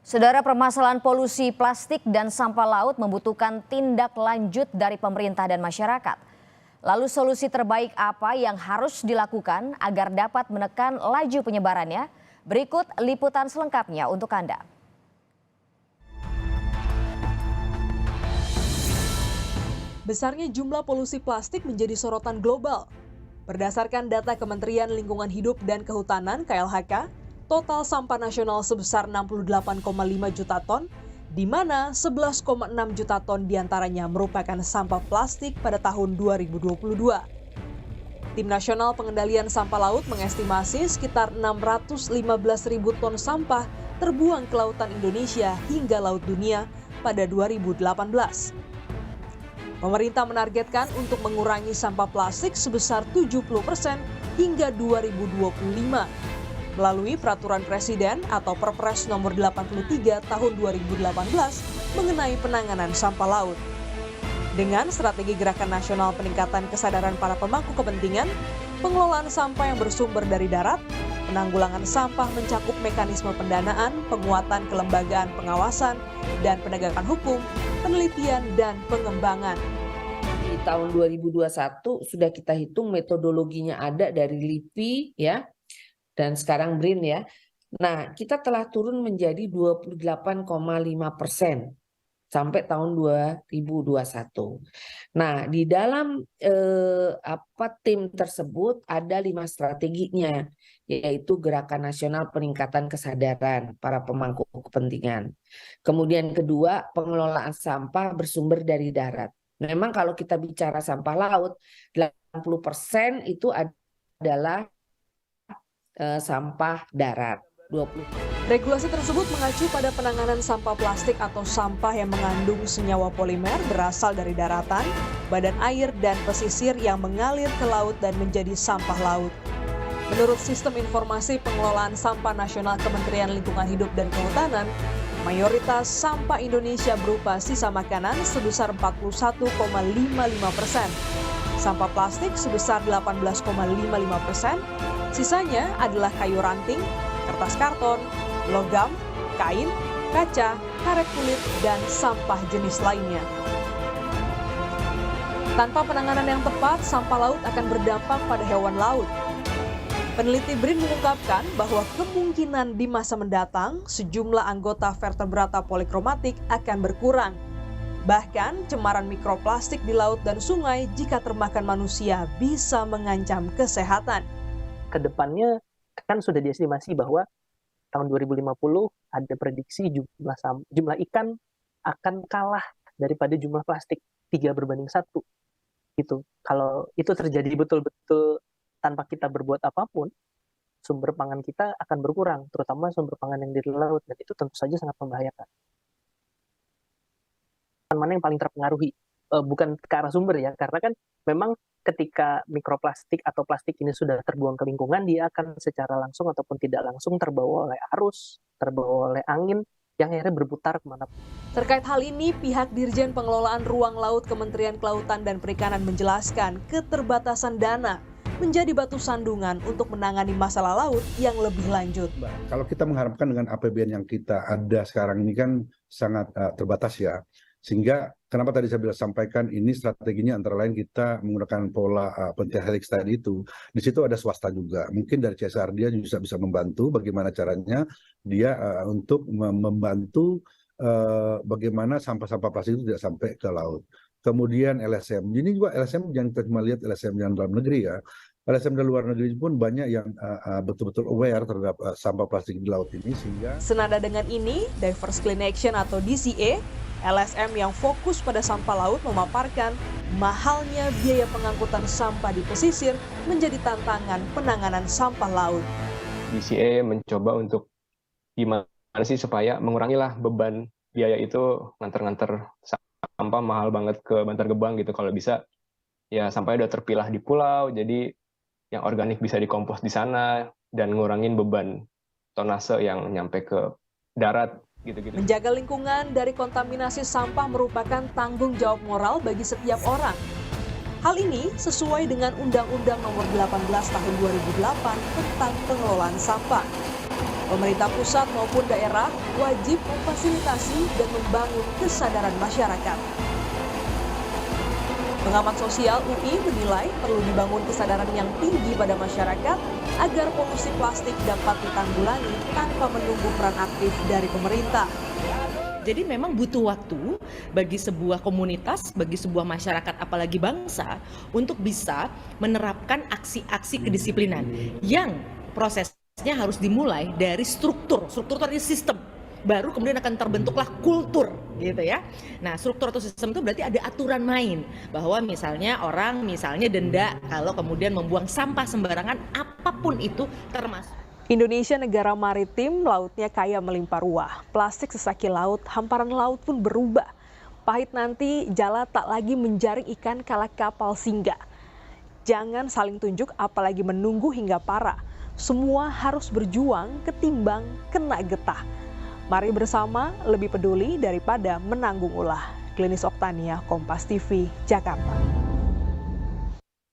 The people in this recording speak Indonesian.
Saudara, permasalahan polusi plastik dan sampah laut membutuhkan tindak lanjut dari pemerintah dan masyarakat. Lalu solusi terbaik apa yang harus dilakukan agar dapat menekan laju penyebarannya? Berikut liputan selengkapnya untuk Anda. Besarnya jumlah polusi plastik menjadi sorotan global. Berdasarkan data Kementerian Lingkungan Hidup dan Kehutanan (KLHK), total sampah nasional sebesar 68,5 juta ton, di mana 11,6 juta ton diantaranya merupakan sampah plastik pada tahun 2022. Tim Nasional Pengendalian Sampah Laut mengestimasi sekitar 615.000 ton sampah terbuang ke lautan Indonesia hingga laut dunia pada 2018. Pemerintah menargetkan untuk mengurangi sampah plastik sebesar 70% hingga 2025 melalui Peraturan Presiden atau Perpres nomor 83 tahun 2018 mengenai penanganan sampah laut. Dengan strategi Gerakan Nasional Peningkatan Kesadaran Para Pemangku Kepentingan, pengelolaan sampah yang bersumber dari darat, penanggulangan sampah mencakup mekanisme pendanaan, penguatan kelembagaan pengawasan, dan penegakan hukum, penelitian, dan pengembangan. Di tahun 2021 sudah kita hitung metodologinya ada dari LIPI ya, dan sekarang BRIN ya. Nah, kita telah turun menjadi 28,5% sampai tahun 2021. Nah, di dalam tim tersebut ada 5 strateginya, yaitu Gerakan Nasional Peningkatan Kesadaran Para Pemangku Kepentingan. Kemudian kedua, pengelolaan sampah bersumber dari darat. Memang kalau kita bicara sampah laut, 80% itu adalah sampah darat. 20. Regulasi tersebut mengacu pada penanganan sampah plastik atau sampah yang mengandung senyawa polimer berasal dari daratan, badan air, dan pesisir yang mengalir ke laut dan menjadi sampah laut. Menurut Sistem Informasi Pengelolaan Sampah Nasional Kementerian Lingkungan Hidup dan Kehutanan, mayoritas sampah Indonesia berupa sisa makanan sebesar 41,55%, sampah plastik sebesar 18,55%, sisanya adalah kayu ranting, kertas karton, logam, kain, kaca, karet kulit, dan sampah jenis lainnya. Tanpa penanganan yang tepat, sampah laut akan berdampak pada hewan laut. Peneliti BRIN mengungkapkan bahwa kemungkinan di masa mendatang sejumlah anggota vertebrata polikromatik akan berkurang. Bahkan cemaran mikroplastik di laut dan sungai jika termakan manusia bisa mengancam kesehatan. Kedepannya kan sudah diestimasi bahwa tahun 2050 ada prediksi jumlah ikan akan kalah daripada jumlah plastik 3:1 gitu. Kalau itu terjadi betul-betul tanpa kita berbuat apapun, sumber pangan kita akan berkurang, terutama sumber pangan yang di laut, dan itu tentu saja sangat membahayakan. Mana yang paling terpengaruhi? Bukan ke arah sumber ya, karena kan memang ketika mikroplastik atau plastik ini sudah terbuang ke lingkungan, dia akan secara langsung ataupun tidak langsung terbawa oleh arus, terbawa oleh angin, yang akhirnya berputar kemana. Terkait hal ini, pihak Dirjen Pengelolaan Ruang Laut Kementerian Kelautan dan Perikanan menjelaskan keterbatasan dana menjadi batu sandungan untuk menangani masalah laut yang lebih lanjut. Kalau kita mengharapkan dengan APBN yang kita ada sekarang ini kan sangat terbatas ya. Sehingga kenapa tadi saya sampaikan ini strateginya antara lain kita menggunakan pola pentahelix tadi itu. Di situ ada swasta juga. Mungkin dari CSR dia juga bisa membantu bagaimana caranya dia untuk membantu bagaimana sampah-sampah plastik itu tidak sampai ke laut. Kemudian LSM. Ini juga LSM jangan kita cuma lihat LSM yang dalam negeri ya. LSM dari luar negeri pun banyak yang betul-betul aware terhadap sampah plastik di laut ini sehingga. Senada dengan ini, Diverse Clean Action atau DCA, LSM yang fokus pada sampah laut memaparkan mahalnya biaya pengangkutan sampah di pesisir menjadi tantangan penanganan sampah laut. DCA mencoba untuk gimana sih supaya mengurangilah beban biaya itu nganter-nganter sampah mahal banget ke Bantar Gebang gitu. Kalau bisa ya sampahnya udah terpilah di pulau, jadi yang organik bisa dikompos di sana dan ngurangin beban tonase yang nyampe ke darat. Gitu-gitu. Menjaga lingkungan dari kontaminasi sampah merupakan tanggung jawab moral bagi setiap orang. Hal ini sesuai dengan Undang-Undang Nomor 18 Tahun 2008 tentang pengelolaan sampah. Pemerintah pusat maupun daerah wajib memfasilitasi dan membangun kesadaran masyarakat. Pengamat sosial UI menilai perlu dibangun kesadaran yang tinggi pada masyarakat agar polusi plastik dapat ditanggulangi tanpa menunggu peran aktif dari pemerintah. Jadi memang butuh waktu bagi sebuah komunitas, bagi sebuah masyarakat, apalagi bangsa, untuk bisa menerapkan aksi-aksi kedisiplinan yang prosesnya harus dimulai dari struktur dari sistem. Baru kemudian akan terbentuklah kultur, gitu ya. Nah, struktur atau sistem itu berarti ada aturan main, bahwa misalnya orang denda kalau kemudian membuang sampah sembarangan, apapun itu termasuk. Indonesia negara maritim, lautnya kaya melimpah ruah. Plastik sesaki laut, hamparan laut pun berubah. Pahit nanti jala tak lagi menjaring ikan kala kapal singgah. Jangan saling tunjuk apalagi menunggu hingga parah. Semua harus berjuang ketimbang kena getah. Mari bersama lebih peduli daripada menanggung ulah. Klinis Oktania, Kompas TV, Jakarta.